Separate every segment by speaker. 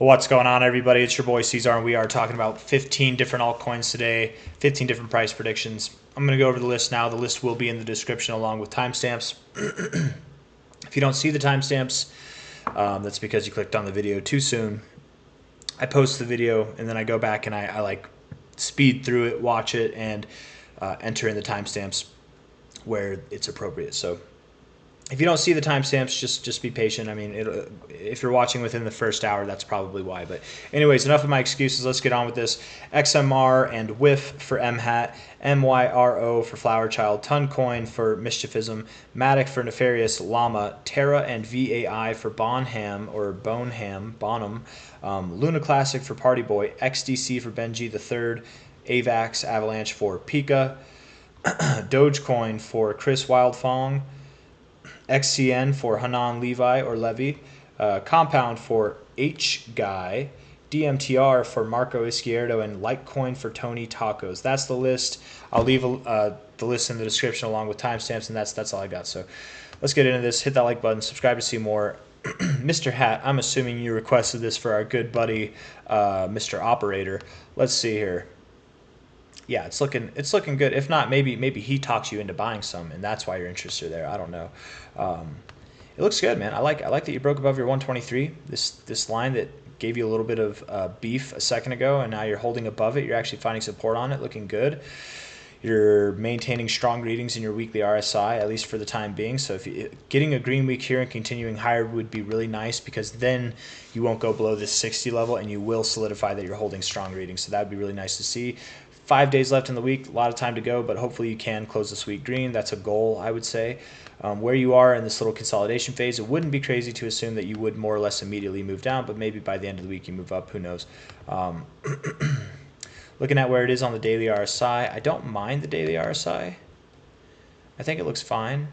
Speaker 1: What's going on, everybody? It's your boy C-Zar, and we are talking about 15 different altcoins today, 15 different price predictions. I'm going to go over the list now. The list will be in the description along with timestamps. If you don't see the timestamps, that's because you clicked on the video too soon. I post the video, and then I go back and I like speed through it, watch it, and enter in the timestamps where it's appropriate. So if you don't see the timestamps, just be patient. I mean, if you're watching within the first hour, that's probably why. But anyways, enough of my excuses. Let's get on with this. XMR and WIF for MHAT, MYRO for Flower Child, Uncoin for Mischiefism, MATIC for Nefarious Llama, Terra and VAI for Bonham or Bonham, Luna Classic for Party Boy, XDC for Benji III, AVAX Avalanche for Pika, Dogecoin for Chris Wildfong, XCN for Hanan Levi or Levy, Compound for H Guy, DMTR for Marco Izquierdo, and Litecoin for Tony Tacos. That's the list. I'll leave the list in the description along with timestamps, and that's all I got. So let's get into this. Hit that like button, subscribe to see more. Mr. Hat, I'm assuming you requested this for our good buddy, Mr. Operator. Let's see here. Yeah, it's looking good. If not, maybe he talks you into buying some, and that's why you're interested there. I don't know. It looks good, man. I like that you broke above your 123. This line that gave you a little bit of beef a second ago, and now you're holding above it. You're actually finding support on it, looking good. You're maintaining strong readings in your weekly RSI, at least for the time being. So if getting a green week here and continuing higher would be really nice, because then you won't go below this 60 level, and you will solidify that you're holding strong readings. So that would be really nice to see. 5 days left in the week, a lot of time to go, but hopefully you can close this week green. That's a goal, I would say. Where you are in this little consolidation phase, it wouldn't be crazy to assume that you would more or less immediately move down, but maybe by the end of the week you move up. Who knows? Looking at where it is on the daily RSI, I don't mind the daily RSI. I think it looks fine.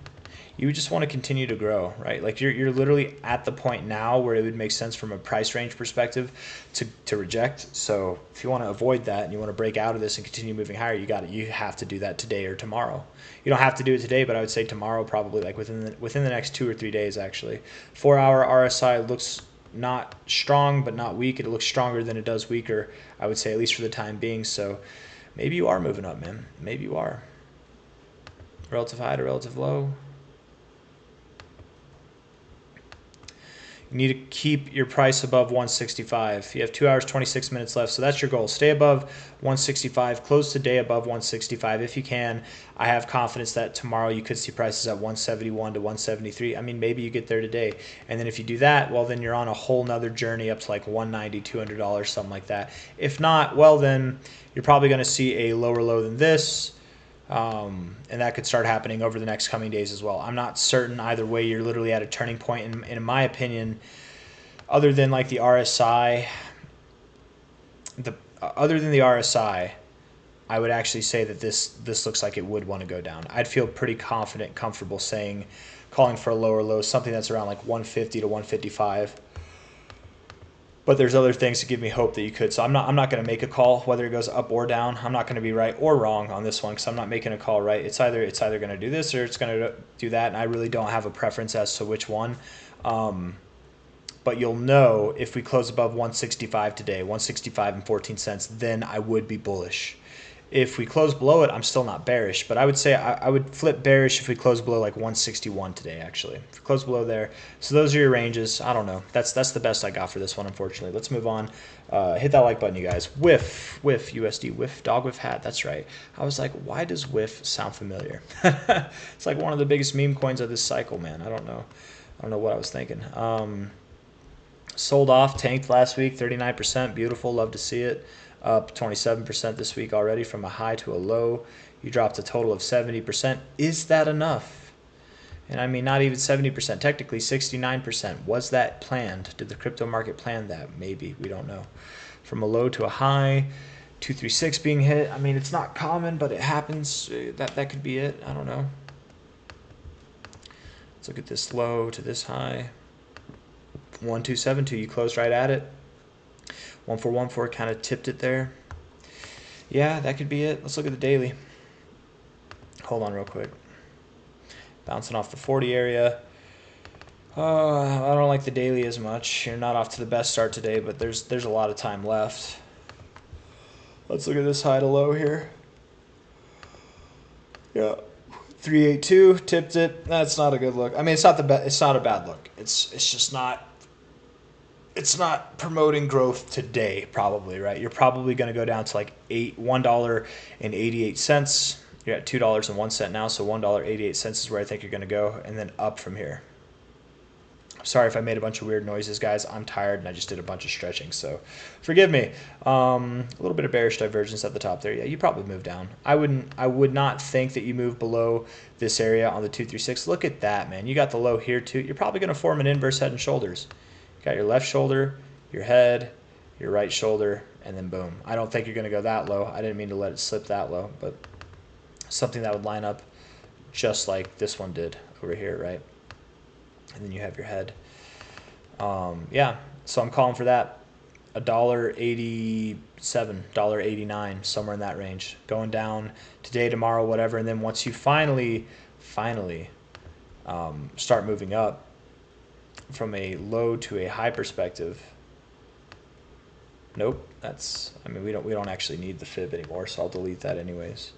Speaker 1: You would just want to continue to grow, right? Like you're literally at the point now where it would make sense from a price range perspective to reject. So if you want to avoid that and you want to break out of this and continue moving higher, you have to do that today or tomorrow. You don't have to do it today, but I would say tomorrow, probably like within the next 2 or 3 days actually. 4-hour RSI looks not strong but not weak. It looks stronger than it does weaker, I would say, at least for the time being. So maybe you are moving up, man. Maybe you are. Relative high to relative low. You need to keep your price above 165. You have 2 hours, 26 minutes left, so that's your goal. Stay above 165. Close today above 165 if you can. I have confidence that tomorrow you could see prices at 171 to 173. I mean, maybe you get there today. And then if you do that, well, then you're on a whole nother journey up to like $190, $200, something like that. If not, well, then you're probably going to see a lower low than this. And that could start happening over the next coming days as well. I'm not certain either way. You're literally at a turning point, and in my opinion, other than like the RSI, other than the RSI, I would actually say that this looks like it would want to go down. I'd feel pretty confident, comfortable calling for a lower low, something that's around like 150 to 155. But there's other things to give me hope that you could. So I'm not going to make a call whether it goes up or down. I'm not going to be right or wrong on this one, because I'm not making a call right. It's either going to do this or it's going to do that, and I really don't have a preference as to which one. But you'll know if we close above 165 today, 165 and 14 cents, then I would be bullish. If we close below it, I'm still not bearish, but I would say I would flip bearish if we close below like 161 today, actually. If we close below there. So those are your ranges. I don't know. That's the best I got for this one, unfortunately. Let's move on. Hit that like button, you guys. WIF USD, WIF, dog with hat. That's right. I was like, why does WIF sound familiar? It's like one of the biggest meme coins of this cycle, man. I don't know what I was thinking. Sold off, tanked last week, 39%. Beautiful. Love to see it. Up 27% this week already from a high to a low. You dropped a total of 70%. Is that enough? And I mean, not even 70%, technically 69%. Was that planned? Did the crypto market plan that? Maybe. We don't know. From a low to a high, 236 being hit. I mean, it's not common, but it happens. That could be it. I don't know. Let's look at this low to this high. 1272. You closed right at it. 1414 kind of tipped it there. Yeah, that could be it. Let's look at the daily. Hold on real quick. Bouncing off the 40 area. I don't like the daily as much. You're not off to the best start today, but there's a lot of time left. Let's look at this high to low here. Yeah, 382 tipped it. That's not a good look. I mean, it's not the it's not a bad look. It's just not. It's not promoting growth today, probably, right? You're probably going to go down to like $1.88. You're at $2.01 now, so $1.88 is where I think you're going to go, and then up from here. Sorry if I made a bunch of weird noises, guys. I'm tired, and I just did a bunch of stretching, so forgive me. A little bit of bearish divergence at the top there. Yeah, you probably move down. I would not think that you move below this area on the 236. Look at that, man. You got the low here too. You're probably going to form an inverse head and shoulders. You got your left shoulder, your head, your right shoulder, and then boom. I don't think you're going to go that low. I didn't mean to let it slip that low, but something that would line up just like this one did over here, right? And then you have your head. Yeah, so I'm calling for that. $1.87, $1.89, somewhere in that range. Going down today, tomorrow, whatever. And then once you finally start moving up from a low to a high perspective. Nope, that's, I mean, we don't actually need the fib anymore, so I'll delete that anyways.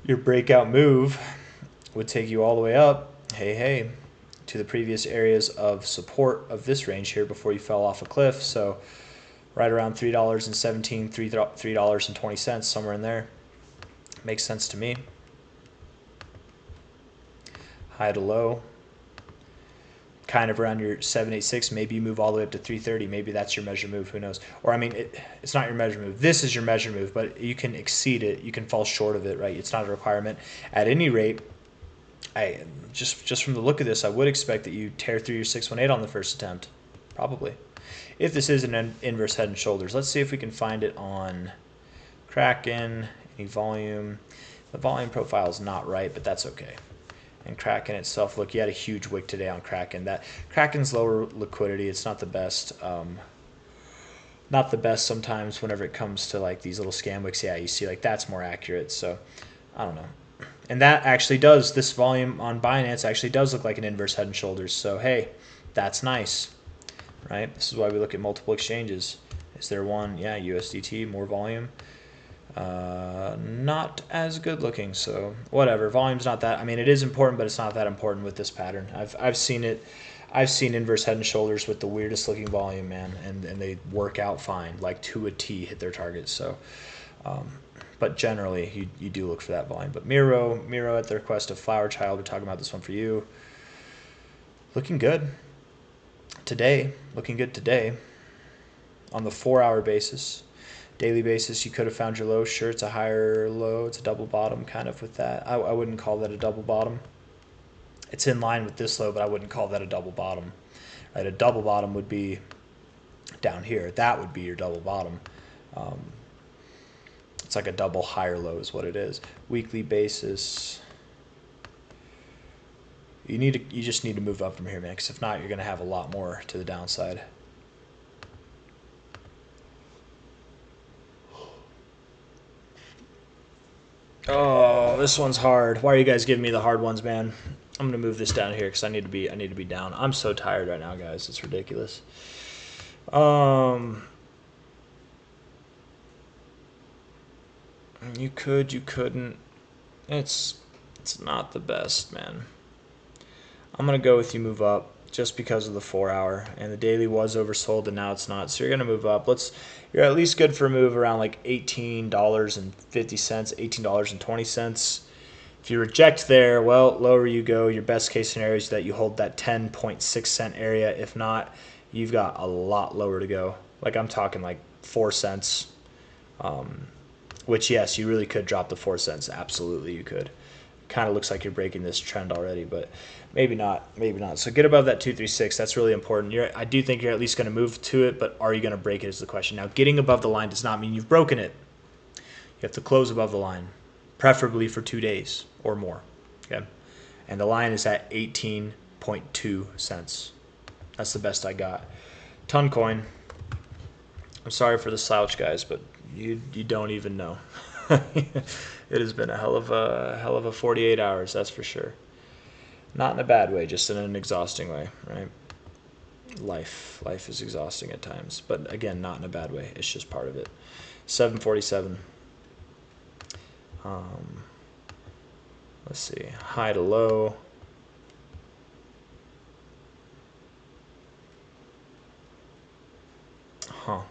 Speaker 1: Your breakout move would take you all the way up, hey, to the previous areas of support of this range here before you fell off a cliff. So right around $3.17, $3.20, somewhere in there. Makes sense to me. High to low. Kind of around your 786, maybe you move all the way up to 330. Maybe that's your measure move. Who knows? Or I mean, it's not your measure move. This is your measure move, but you can exceed it. You can fall short of it, right? It's not a requirement. At any rate, I just from the look of this, I would expect that you tear through your 618 on the first attempt, probably. If this is an inverse head and shoulders, let's see if we can find it on Kraken. Any volume? The volume profile is not right, but that's okay. And Kraken itself, look, you had a huge wick today on Kraken. That Kraken's lower liquidity, it's not the best. Not the best sometimes whenever it comes to like these little scam wicks. Yeah, you see like that's more accurate. So I don't know. And that actually does, this volume on Binance actually does look like an inverse head and shoulders. So hey, that's nice, right? This is why we look at multiple exchanges. Is there one? Yeah, USDT, more volume. Not as good looking, so whatever. Volume's not that, I mean, it is important, but it's not that important with this pattern. I've seen it. I've seen inverse head and shoulders with the weirdest looking volume, man, and they work out fine, like to a T, hit their targets. So but generally you do look for that volume. But MYRO at the request of Flower Child, we're talking about this one for you. Looking good today. Looking good today on the 4-hour basis. Daily basis, you could have found your low. Sure, it's a higher low. It's a double bottom kind of with that. I wouldn't call that a double bottom. It's in line with this low, but I wouldn't call that a double bottom. Right? A double bottom would be down here. That would be your double bottom. It's like a double higher low is what it is. Weekly basis. You just need to move up from here, man, because if not, you're going to have a lot more to the downside. Oh, this one's hard. Why are you guys giving me the hard ones, man? I'm gonna move this down here because I need to be down. I'm so tired right now, guys. It's ridiculous. You could, you couldn't. It's not the best, man. I'm gonna go with you move up just because of the 4-hour, and the daily was oversold and now it's not. So you're gonna move up. You're at least good for a move around like $18.50, $18.20. If you reject there, well, lower you go. Your best case scenario is that you hold that 10.6 cent area. If not, you've got a lot lower to go. Like I'm talking like 4 cents. Which yes, you really could drop the 4 cents. Absolutely, you could. Kind of looks like you're breaking this trend already, but maybe not. Maybe not. So get above that 236. That's really important. I do think you're at least going to move to it, but are you going to break it is the question. Now, getting above the line does not mean you've broken it. You have to close above the line, preferably for 2 days or more. Okay, and the line is at 18.2 cents. That's the best I got. Ton coin. I'm sorry for the slouch, guys, but you don't even know. It has been a hell of a 48 hours, that's for sure. Not in a bad way, just in an exhausting way, right? Life is exhausting at times, but again, not in a bad way. It's just part of it. 747. Let's see, high to low. Huh.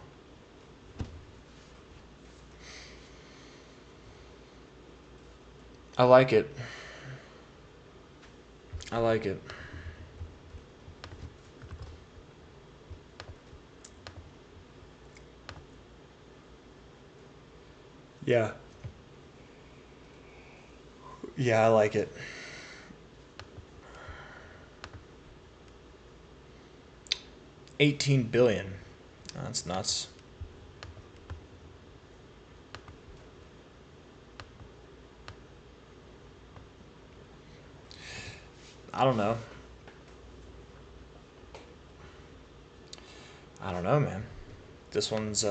Speaker 1: I like it. I like it. Yeah. Yeah, I like it. $18 billion. That's nuts. I don't know. I don't know, man. This one's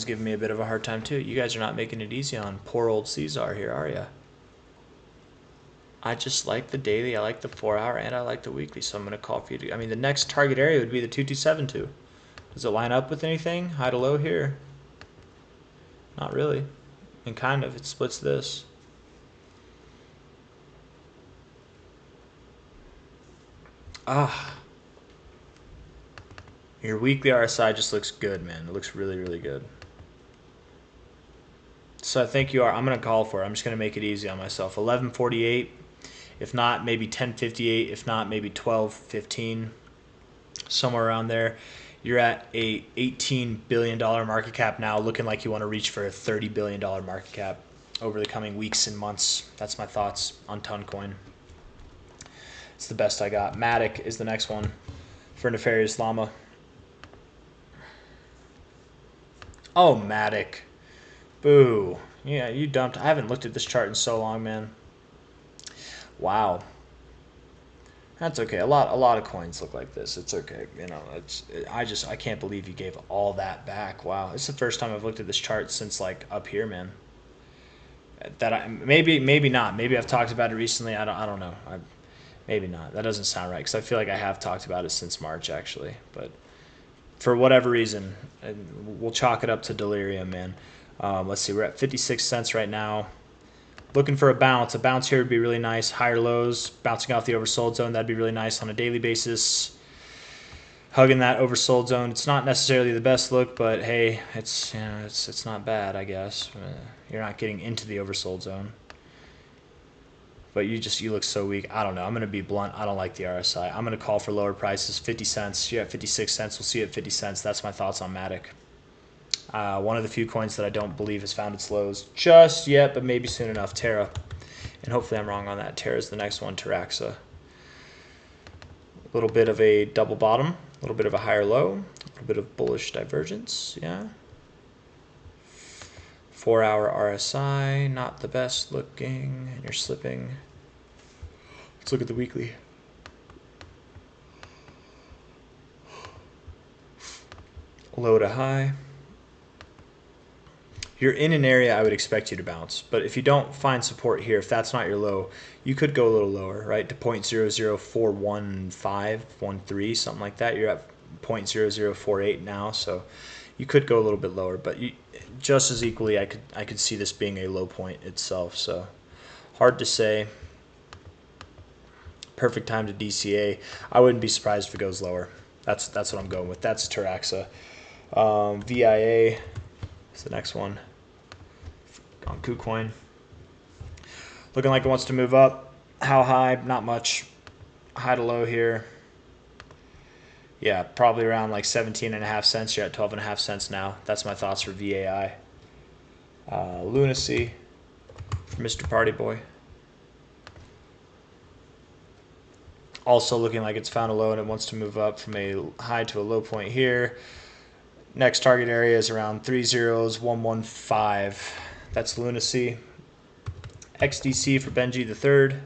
Speaker 1: giving me a bit of a hard time too. You guys are not making it easy on poor old C-Zar here, are ya? I just like the daily, I like the 4-hour, and I like the weekly, so I'm going to call for you to... I mean, the next target area would be the 2272. Does it line up with anything? High to low here? Not really. And kind of, it splits this. Ah. Your weekly RSI just looks good, man. It looks really, really good. So I think you are. I'm going to call for it. I'm just going to make it easy on myself. 1148. If not, maybe 1058. If not, maybe 1215. Somewhere around there. You're at a $18 billion market cap now, looking like you want to reach for a $30 billion market cap over the coming weeks and months. That's my thoughts on Uncoin. It's the best I got. MATIC is the next one for Nefarious Llama. Oh, MATIC. Boo. Yeah, you dumped. I haven't looked at this chart in so long, man. Wow. That's okay. A lot of coins look like this. It's okay. You know, I can't believe you gave all that back. Wow. It's the first time I've looked at this chart since like up here, man. Maybe not. Maybe I've talked about it recently. I don't know. Maybe not. That doesn't sound right because I feel like I have talked about it since March actually, but for whatever reason, we'll chalk it up to delirium, man. Let's see. We're at 56 cents right now. Looking for a bounce. A bounce here would be really nice. Higher lows, bouncing off the oversold zone, that'd be really nice on a daily basis. Hugging that oversold zone. It's not necessarily the best look, but hey, it's not bad, I guess. You're not getting into the oversold zone. But you look so weak. I don't know. I'm going to be blunt. I don't like the RSI. I'm going to call for lower prices. 50 cents. You're at 56 cents. We'll see you at 50 cents. That's my thoughts on MATIC. One of the few coins that I don't believe has found its lows just yet, but maybe soon enough. Terra. And hopefully I'm wrong on that. Terra is the next one. Teraxa. A little bit of a double bottom. A little bit of a higher low. A little bit of bullish divergence. Yeah. 4-hour RSI. Not the best looking. And you're slipping. Let's look at the weekly. Low to high. You're in an area I would expect you to bounce, but if you don't find support here, if that's not your low, you could go a little lower, right, to 0.0041513, something like that. You're at 0.0048 now, so you could go a little bit lower, but just as equally, I could see this being a low point itself. So hard to say. Perfect time to DCA. I wouldn't be surprised if it goes lower. That's what I'm going with. That's Teraxa. VIA is the next one. On KuCoin. Looking like it wants to move up. How high? Not much. High to low here. Yeah, probably around like 17.5 cents. You're at 12.5 cents now. That's my thoughts for VAI. Lunacy for Mr. Party Boy. Also looking like it's found a low and it wants to move up from a high to a low point here. Next target area is around 30115. That's Lunacy. XDC for Benji the Third.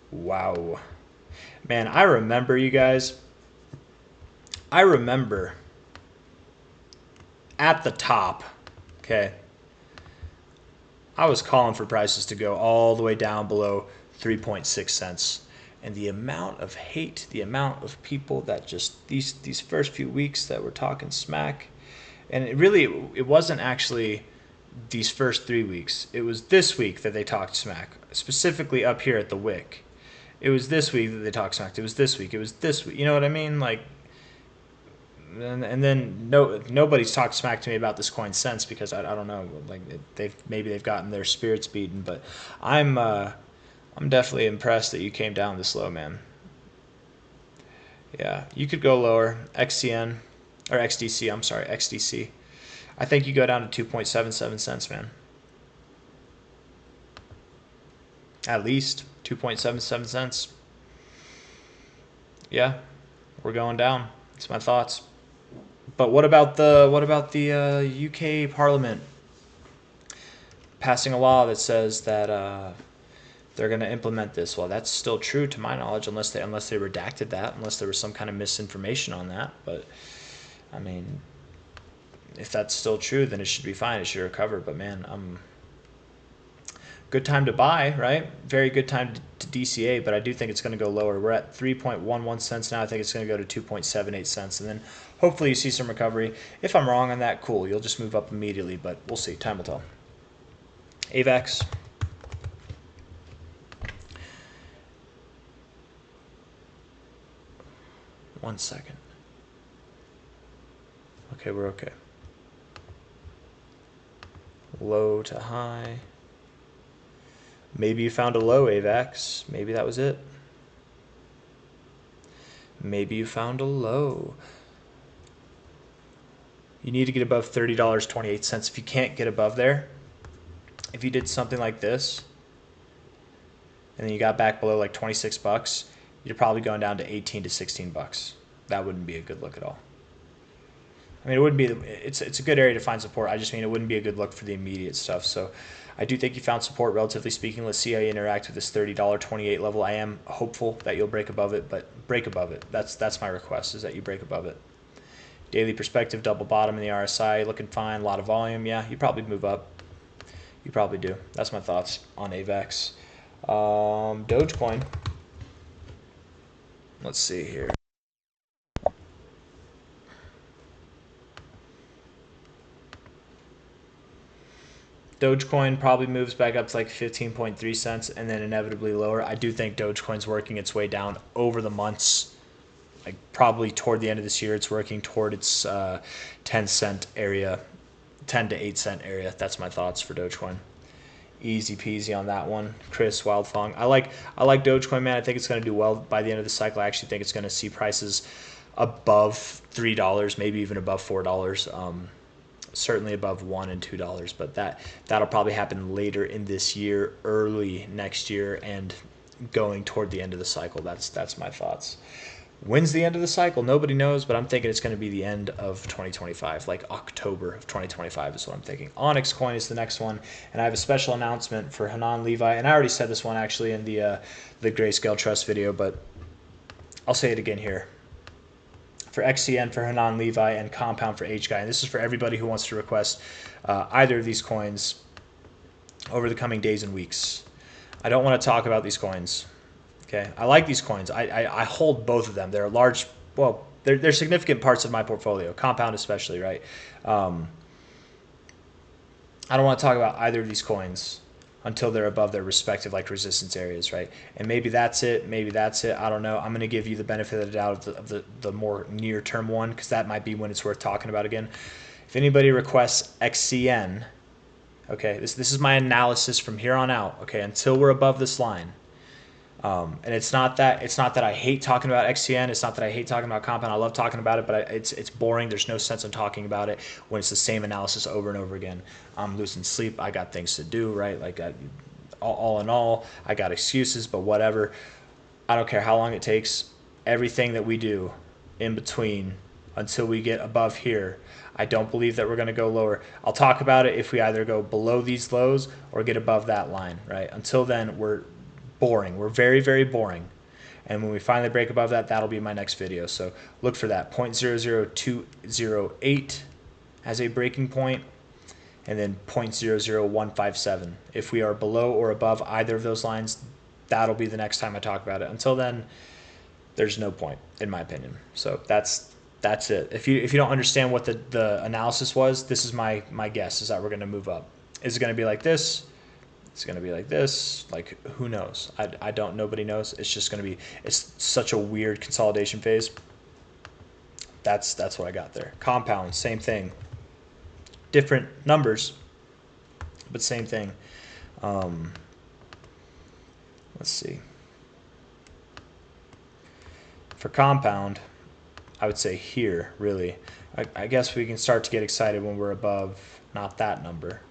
Speaker 1: Wow. Man, I remember, you guys. I remember at the top, okay, I was calling for prices to go all the way down below 3.6 cents. And the amount of hate, the amount of people that just these first few weeks that were talking smack, and it wasn't actually these first 3 weeks. It was this week that they talked smack, specifically up here at the wick. It was this week that they talked smack. It was this week. It was this week. You know what I mean? Like, and then nobody's talked smack to me about this coin since, because I don't know, like maybe they've gotten their spirits beaten. But I'm definitely impressed that you came down this low, man. Yeah, you could go lower. XCN or XDC. I'm sorry, XDC. I think you go down to 2.77 cents, man. At least 2.77 cents. Yeah, we're going down. That's my thoughts. But what about the UK Parliament passing a law that says that they're going to implement this? Well, that's still true to my knowledge, unless they redacted that, unless there was some kind of misinformation on that. But I mean, if that's still true, then it should be fine. It should recover. But man, good time to buy, right? Very good time to DCA, but I do think it's going to go lower. We're at 3.11 cents now. I think it's going to go to 2.78 cents, and then hopefully you see some recovery. If I'm wrong on that, cool. You'll just move up immediately, but we'll see. Time will tell. AVAX. One second. Okay, we're okay. Low to high. Maybe you found a low, AVAX. Maybe that was it. Maybe you found a low. You need to get above $30.28. If you can't get above there, if you did something like this, and then you got back below like 26 bucks, you're probably going down to 18 to 16 bucks. That wouldn't be a good look at all. I mean, it wouldn't be. It's a good area to find support. I just mean it wouldn't be a good look for the immediate stuff. So I do think you found support, relatively speaking. Let's see how you interact with this $30.28 level. I am hopeful that you'll break above it, but break above it. That's my request, is that you break above it. Daily perspective, double bottom in the RSI, looking fine. A lot of volume. Yeah, you probably move up. You probably do. That's my thoughts on AVAX. Dogecoin. Let's see here. Dogecoin probably moves back up to like 15.3 cents and then inevitably lower. I do think Dogecoin's working its way down over the months. Like probably toward the end of this year, it's working toward its 10 cent area, 10 to 8 cent area. That's my thoughts for Dogecoin. Easy peasy on that one. Chris Wildfong. I like Dogecoin, man. I think it's going to do well by the end of the cycle. I actually think it's going to see prices above $3, maybe even above $4. Certainly above $1 and $2, but that'll probably happen later in this year, early next year, and going toward the end of the cycle. That's my thoughts. When's the end of the cycle? Nobody knows, but I'm thinking it's going to be the end of 2025, like October of 2025 is what I'm thinking. Onyx Coin is the next one, and I have a special announcement for Hanan Levi, and I already said this one actually in the Grayscale Trust video, but I'll say it again here. For XCN for Hanan Levi and Compound for H Guy. And this is for everybody who wants to request either of these coins over the coming days and weeks. I don't want to talk about these coins. Okay, I like these coins. I hold both of them. They're large. Well, they're significant parts of my portfolio. Compound especially, right? I don't want to talk about either of these coins until they're above their respective like resistance areas, right? And maybe that's it. Maybe that's it. I don't know. I'm going to give you the benefit of the doubt of the more near-term one, because that might be when it's worth talking about again. If anybody requests XCN, okay, this is my analysis from here on out, okay, until we're above this line. And it's not that I hate talking about XCN. It's not that I hate talking about Compound. I love talking about it, but it's boring. There's no sense in talking about it when it's the same analysis over and over again. I'm losing sleep. I got things to do, right? Like all in all, I got excuses, but whatever. I don't care how long it takes. Everything that we do in between until we get above here, I don't believe that we're going to go lower. I'll talk about it if we either go below these lows or get above that line, right? Until then, we're boring. We're very, very boring. And when we finally break above that, that'll be my next video. So look for that. 0.00208 as a breaking point. and then 0.00157. If we are below or above either of those lines, that'll be the next time I talk about it. Until then, there's no point, in my opinion. So that's it. If you don't understand what the analysis was, this is my guess, is that we're going to move up. Is it going to be like this? It's going to be like this. Like, who knows? I don't. Nobody knows. It's just going to be. It's such a weird consolidation phase. That's what I got there. Compound, same thing. Different numbers, but same thing. Let's see. For compound, I would say here, really. I guess we can start to get excited when we're above, not that number,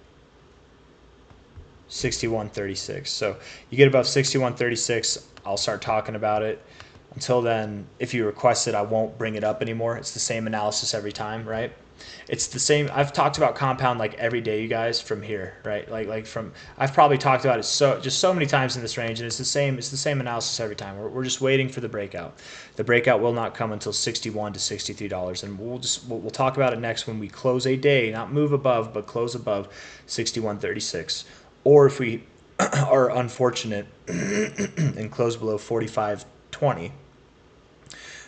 Speaker 1: 61.36. So you get above 61.36, I'll start talking about it. Until then, if you request it, I won't bring it up anymore. It's the same analysis every time, right? It's the same. I've talked about compound like every day, you guys, from here, right? Like from, I've probably talked about it so many times in this range, and it's the same analysis every time. We're just waiting for the breakout. The breakout will not come until $61 to $63, and we'll talk about it next when we close a day, not move above, but close above 61.36. Or if we are unfortunate and close below 45.20.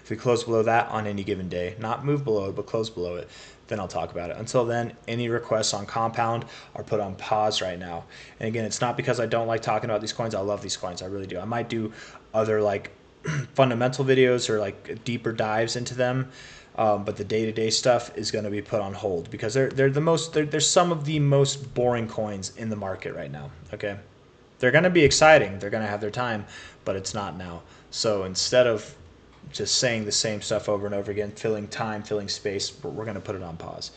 Speaker 1: If we close below that on any given day, not move below it, but close below it, then I'll talk about it. Until then, any requests on compound are put on pause right now. And again, it's not because I don't like talking about these coins. I love these coins. I really do. I might do other like fundamental videos or like deeper dives into them. But the day-to-day stuff is going to be put on hold because they're some of the most boring coins in the market right now. Okay. They're going to be exciting. They're going to have their time, but it's not now. So instead of just saying the same stuff over and over again, filling time, filling space, we're going to put it on pause.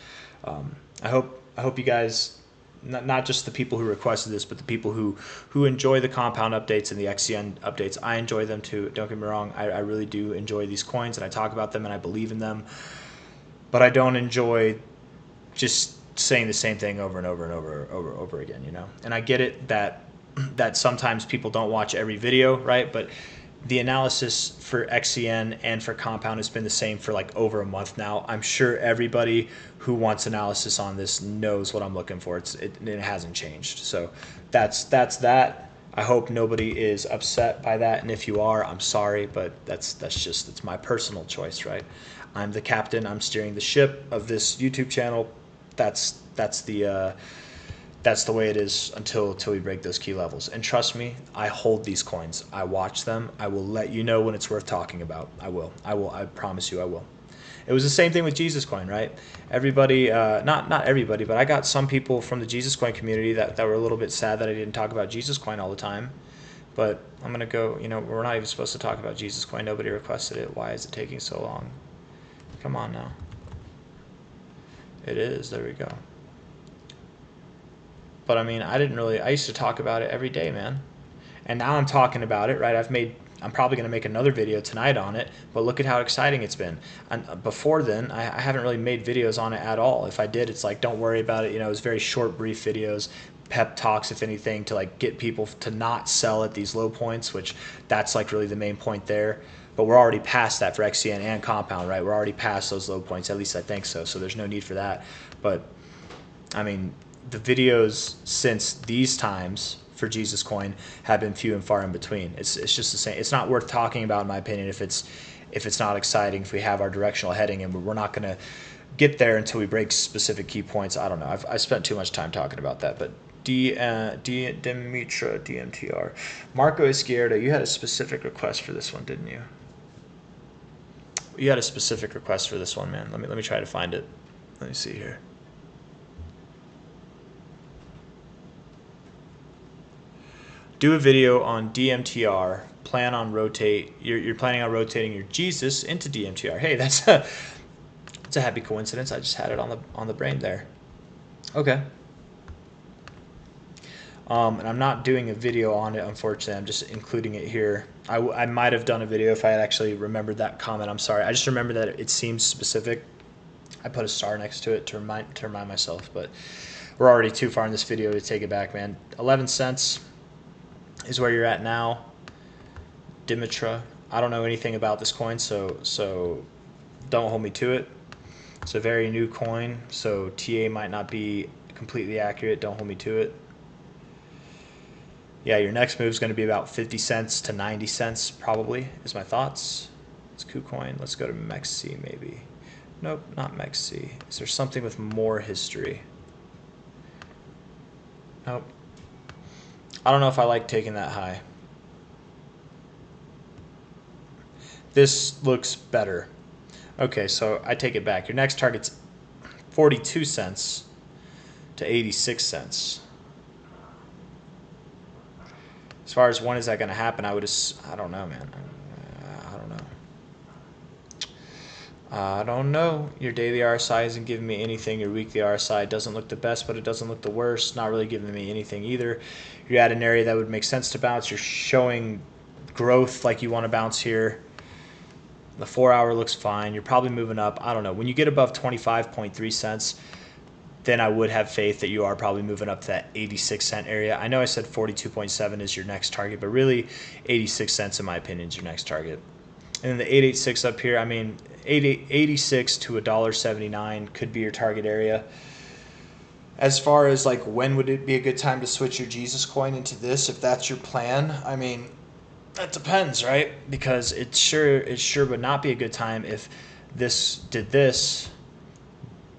Speaker 1: I hope you guys, not just the people who requested this, but the people who enjoy the compound updates and the XCN updates. I enjoy them too. Don't get me wrong. I really do enjoy these coins, and I talk about them, and I believe in them. But I don't enjoy just saying the same thing over and over and over again, you know? And I get it that sometimes people don't watch every video, right? But the analysis for XCN and for compound has been the same for like over a month now. I'm sure everybody who wants analysis on this knows what I'm looking for. It hasn't changed. So that's that. I hope nobody is upset by that, and if you are, I'm sorry, but it's my personal choice, right? I'm the captain. I'm steering the ship of this YouTube channel. That's the way it is until we break those key levels. And trust me, I hold these coins. I watch them. I will let you know when it's worth talking about. I will. I promise you I will. It was the same thing with Jesus Coin, right? Everybody, not everybody, but I got some people from the Jesus Coin community that were a little bit sad that I didn't talk about Jesus Coin all the time. But I'm going to go, we're not even supposed to talk about Jesus Coin. Nobody requested it. Why is it taking so long? Come on now. It is. There we go. But I mean, I used to talk about it every day, man. And now I'm talking about it, right? I'm probably going to make another video tonight on it, but look at how exciting it's been. And before then, I haven't really made videos on it at all. If I did, it's like, don't worry about it. It was very short, brief videos, pep talks, if anything, to like get people to not sell at these low points, which that's like really the main point there. But we're already past that for XCN and compound, right? We're already past those low points. At least I think so. So there's no need for that. But I mean, the videos since these times for Jesus Coin have been few and far in between. It's just the same. It's not worth talking about, in my opinion, if it's not exciting, if we have our directional heading, and we're not going to get there until we break specific key points. I don't know. I spent too much time talking about that. But DMTR, Marco Izquierdo, you had a specific request for this one, didn't you? You had a specific request for this one, man. Let me try to find it. Let me see here. Do a video on DMTR. You're planning on rotating your Jesus into DMTR. Hey, that's a happy coincidence. I just had it on the brain there. Okay. And I'm not doing a video on it, unfortunately. I'm just including it here. I might have done a video if I had actually remembered that comment. I'm sorry. I just remember that it seems specific. I put a star next to it to remind myself, but we're already too far in this video to take it back, man. 11 cents is where you're at now. Dimitra. I don't know anything about this coin, so don't hold me to it. It's a very new coin, so TA might not be completely accurate. Don't hold me to it. Yeah, your next move is going to be about 50 cents to 90 cents probably, is my thoughts. It's KuCoin. Let's go to MEXC maybe. Nope, not MEXC. Is there something with more history? Nope. I don't know if I like taking that high. This looks better. Okay, so I take it back. Your next target's 42 cents to 86 cents. As far as when is that going to happen, I don't know, man. I don't know. I don't know. Your daily RSI isn't giving me anything. Your weekly RSI doesn't look the best, but it doesn't look the worst. Not really giving me anything either. You're at an area that would make sense to bounce. You're showing growth like you want to bounce here. The 4-hour looks fine. You're probably moving up. I don't know. When you get above 25.3 cents, then I would have faith that you are probably moving up to that 86 cent area. I know I said 42.7 is your next target, but really 86 cents in my opinion is your next target. And then the 886 up here, I mean, 86 to $1.79 could be your target area. As far as like when would it be a good time to switch your Jesus coin into this, if that's your plan, I mean, that depends, right? Because it sure would not be a good time if this did this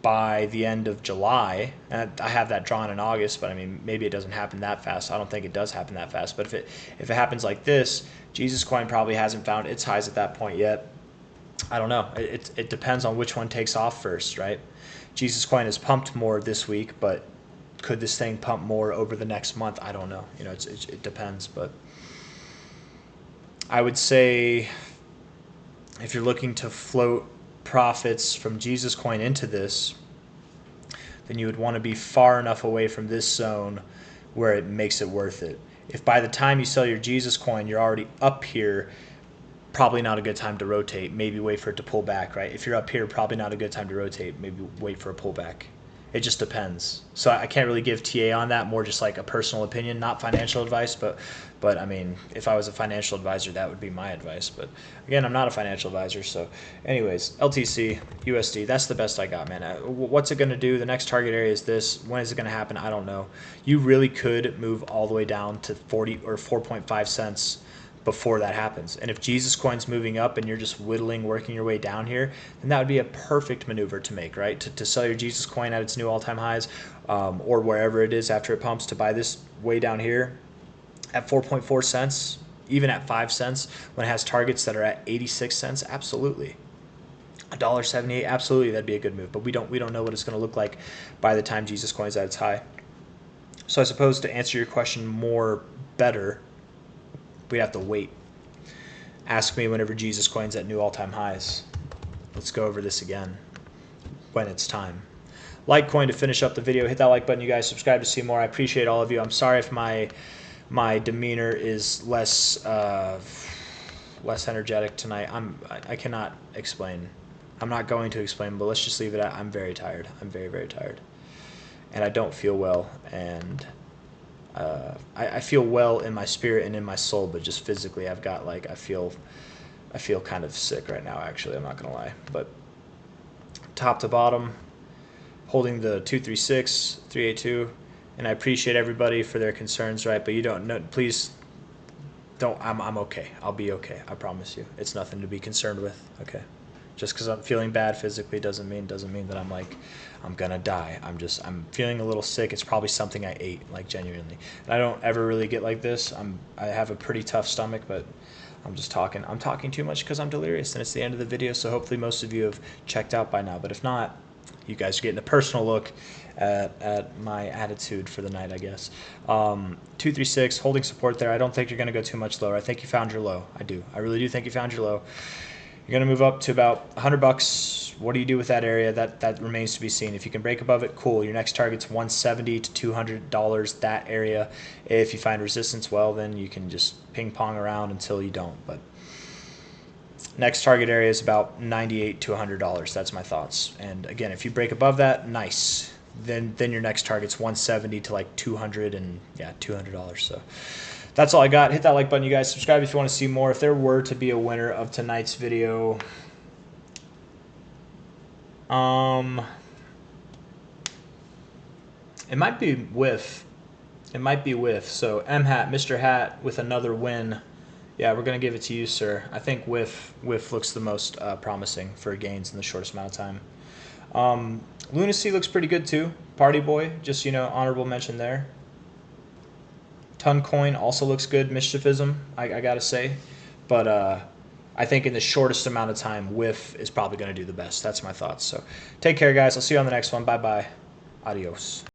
Speaker 1: by the end of July. And I have that drawn in August, but I mean, maybe it doesn't happen that fast. I don't think it does happen that fast. But if it happens like this, Jesus coin probably hasn't found its highs at that point yet. I don't know. It depends on which one takes off first, right? Jesus coin has pumped more this week, but could this thing pump more over the next month? I don't know. You know, it depends. But I would say if you're looking to float profits from Jesus coin into this, then you would want to be far enough away from this zone where it makes it worth it. If by the time you sell your Jesus coin you're already up here, probably not a good time to rotate. Maybe wait for it to pull back, right? If you're up here, probably not a good time to rotate. Maybe wait for a pullback. It just depends. So I can't really give TA on that, more just like a personal opinion, not financial advice, but I mean, if I was a financial advisor, that would be my advice. But again, I'm not a financial advisor. So anyways, LTC, USD, that's the best I got, man. What's it going to do? The next target area is this. When is it going to happen? I don't know. You really could move all the way down to 40 or 4.5 cents before that happens. And if Jesus coin's moving up and you're just whittling, working your way down here, then that would be a perfect maneuver to make, right? To sell your Jesus coin at its new all-time highs, or wherever it is after it pumps, to buy this way down here at 4.4 cents, even at 5 cents, when it has targets that are at 86 cents, absolutely. $1.78, absolutely, that'd be a good move. But we don't know what it's going to look like by the time Jesus coin's at its high. So I suppose to answer your question better, we'd have to wait. Ask me whenever Jesus coin's at new all-time highs. Let's go over this again when it's time. Litecoin to finish up the video. Hit that like button, you guys. Subscribe to see more. I appreciate all of you. I'm sorry if my demeanor is less energetic tonight. I cannot explain. I'm not going to explain, but let's just leave it at I'm very tired. I'm very, very tired. And I don't feel well, and I feel well in my spirit and in my soul, but just physically I've got like I feel kind of sick right now, actually. I'm not gonna lie. But top to bottom, holding the 236, 382, and I appreciate everybody for their concerns, right? But you don't know, please don't. I'm okay. I'll be okay. I promise you. It's nothing to be concerned with. Okay. Just because I'm feeling bad physically doesn't mean that I'm like I'm gonna die. I'm feeling a little sick. It's probably something I ate, like genuinely. And I don't ever really get like this. I have a pretty tough stomach, but I'm just talking. I'm talking too much because I'm delirious, and it's the end of the video. So hopefully most of you have checked out by now. But if not, you guys are getting a personal look at my attitude for the night, I guess. 236 holding support there. I don't think you're gonna go too much lower. I think you found your low. I do. I really do think you found your low. You're going to move up to about $100. What do you do with that area? That remains to be seen. If you can break above it, cool. Your next target's $170 to $200, that area. If you find resistance, well, then you can just ping pong around until you don't. But next target area is about $98 to $100. That's my thoughts. And again, if you break above that, nice. Then your next target's $170 to like $200, and yeah, $200. So that's all I got. Hit that like button, you guys. Subscribe if you want to see more. If there were to be a winner of tonight's video, It might be whiff. It might be whiff. So M-Hat, Mr. Hat with another win. Yeah, we're going to give it to you, sir. I think whiff looks the most promising for gains in the shortest amount of time. Lunacy looks pretty good too. Party Boy, just, you know, honorable mention there. Ton Coin also looks good. Mischievism, I got to say. But I think in the shortest amount of time, whiff is probably going to do the best. That's my thoughts. So take care, guys. I'll see you on the next one. Bye-bye. Adios.